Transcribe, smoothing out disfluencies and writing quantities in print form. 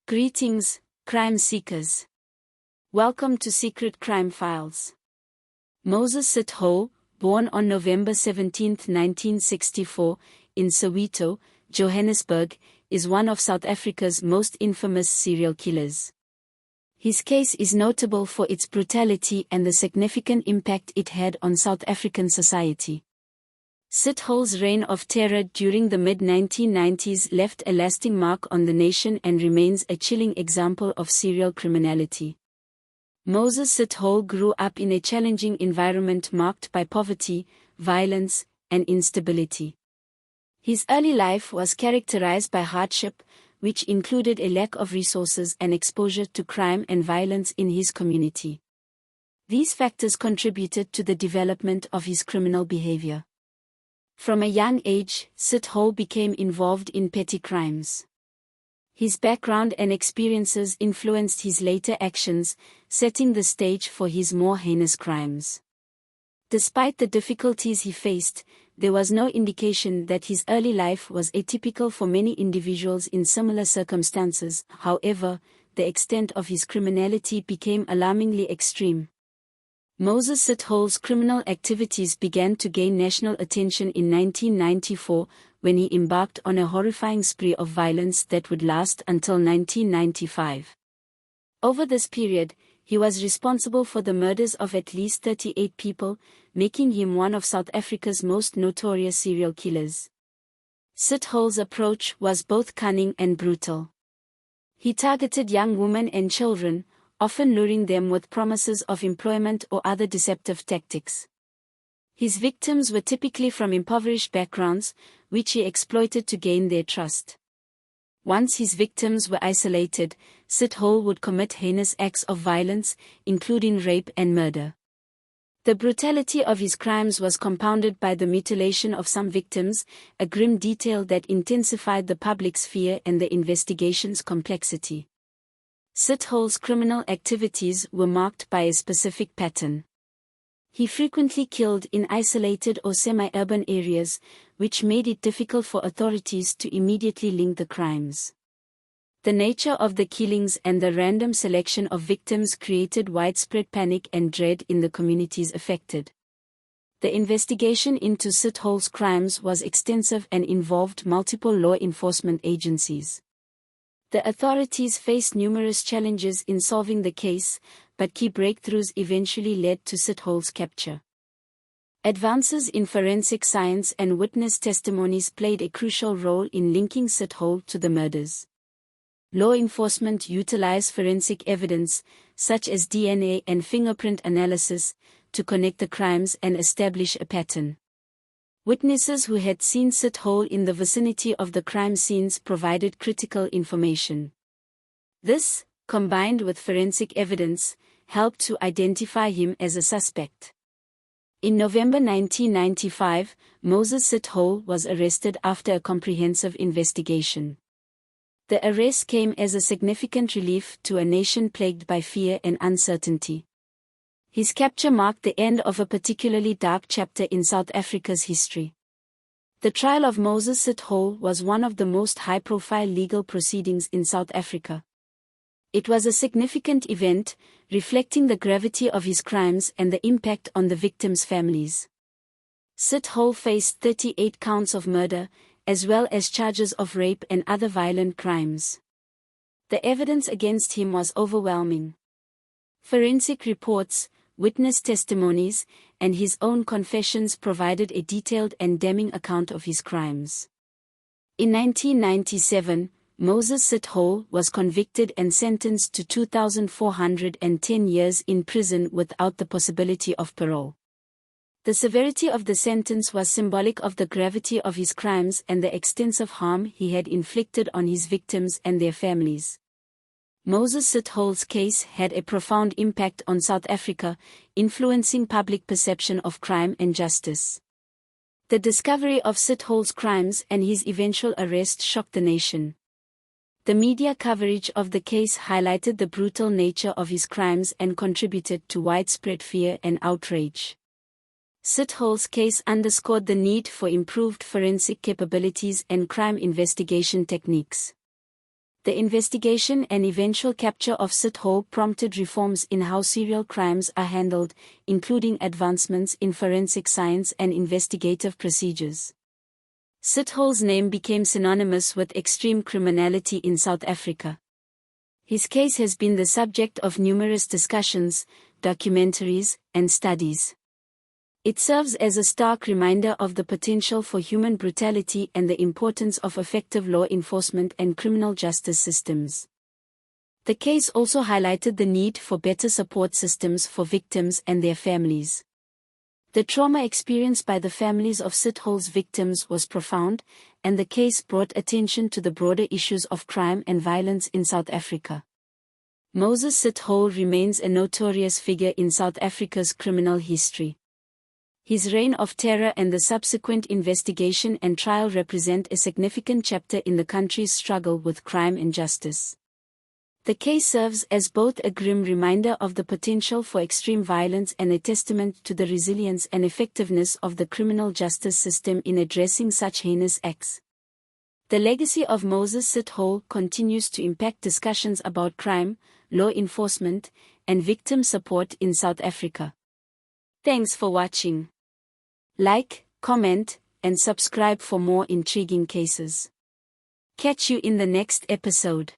Greetings, crime seekers. Welcome to Secret Crime Files. Moses Sithole, born on November 17, 1964, in Soweto, Johannesburg, is one of South Africa's most infamous serial killers. His case is notable for its brutality and the significant impact it had on South African society. Sithole's reign of terror during the mid-1990s left a lasting mark on the nation and remains a chilling example of serial criminality. Moses Sithole grew up in a challenging environment marked by poverty, violence, and instability. His early life was characterized by hardship, which included a lack of resources and exposure to crime and violence in his community. These factors contributed to the development of his criminal behavior. From a young age, Sithole became involved in petty crimes. His background and experiences influenced his later actions, setting the stage for his more heinous crimes. Despite the difficulties he faced, there was no indication that his early life was atypical for many individuals in similar circumstances. However, the extent of his criminality became alarmingly extreme. Moses Sithole's criminal activities began to gain national attention in 1994, when he embarked on a horrifying spree of violence that would last until 1995. Over this period, he was responsible for the murders of at least 38 people, making him one of South Africa's most notorious serial killers. Sithole's approach was both cunning and brutal. He targeted young women and children, often luring them with promises of employment or other deceptive tactics. His victims were typically from impoverished backgrounds, which he exploited to gain their trust. Once his victims were isolated, Sithole would commit heinous acts of violence, including rape and murder. The brutality of his crimes was compounded by the mutilation of some victims, a grim detail that intensified the public's fear and the investigation's complexity. Sithole's criminal activities were marked by a specific pattern. He frequently killed in isolated or semi-urban areas, which made it difficult for authorities to immediately link the crimes. The nature of the killings and the random selection of victims created widespread panic and dread in the communities affected. The investigation into Sithole's crimes was extensive and involved multiple law enforcement agencies. The authorities faced numerous challenges in solving the case, but key breakthroughs eventually led to Sithole's capture. Advances in forensic science and witness testimonies played a crucial role in linking Sithole to the murders. Law enforcement utilized forensic evidence, such as DNA and fingerprint analysis, to connect the crimes and establish a pattern. Witnesses who had seen Sithole in the vicinity of the crime scenes provided critical information. This, combined with forensic evidence, helped to identify him as a suspect. In November 1995, Moses Sithole was arrested after a comprehensive investigation. The arrest came as a significant relief to a nation plagued by fear and uncertainty. His capture marked the end of a particularly dark chapter in South Africa's history. The trial of Moses Sithole was one of the most high-profile legal proceedings in South Africa. It was a significant event, reflecting the gravity of his crimes and the impact on the victims' families. Sithole faced 38 counts of murder, as well as charges of rape and other violent crimes. The evidence against him was overwhelming. Forensic reports, witness testimonies, and his own confessions provided a detailed and damning account of his crimes. In 1997, Moses Sithole was convicted and sentenced to 2,410 years in prison without the possibility of parole. The severity of the sentence was symbolic of the gravity of his crimes and the extensive harm he had inflicted on his victims and their families. Moses Sithole's case had a profound impact on South Africa, influencing public perception of crime and justice. The discovery of Sithole's crimes and his eventual arrest shocked the nation. The media coverage of the case highlighted the brutal nature of his crimes and contributed to widespread fear and outrage. Sithole's case underscored the need for improved forensic capabilities and crime investigation techniques. The investigation and eventual capture of Sithole prompted reforms in how serial crimes are handled, including advancements in forensic science and investigative procedures. Sithole's name became synonymous with extreme criminality in South Africa. His case has been the subject of numerous discussions, documentaries, and studies. It serves as a stark reminder of the potential for human brutality and the importance of effective law enforcement and criminal justice systems. The case also highlighted the need for better support systems for victims and their families. The trauma experienced by the families of Sithole's victims was profound, and the case brought attention to the broader issues of crime and violence in South Africa. Moses Sithole remains a notorious figure in South Africa's criminal history. His reign of terror and the subsequent investigation and trial represent a significant chapter in the country's struggle with crime and justice. The case serves as both a grim reminder of the potential for extreme violence and a testament to the resilience and effectiveness of the criminal justice system in addressing such heinous acts. The legacy of Moses Sithole continues to impact discussions about crime, law enforcement, and victim support in South Africa. Thanks for watching. Like, comment, and subscribe for more intriguing cases. Catch you in the next episode.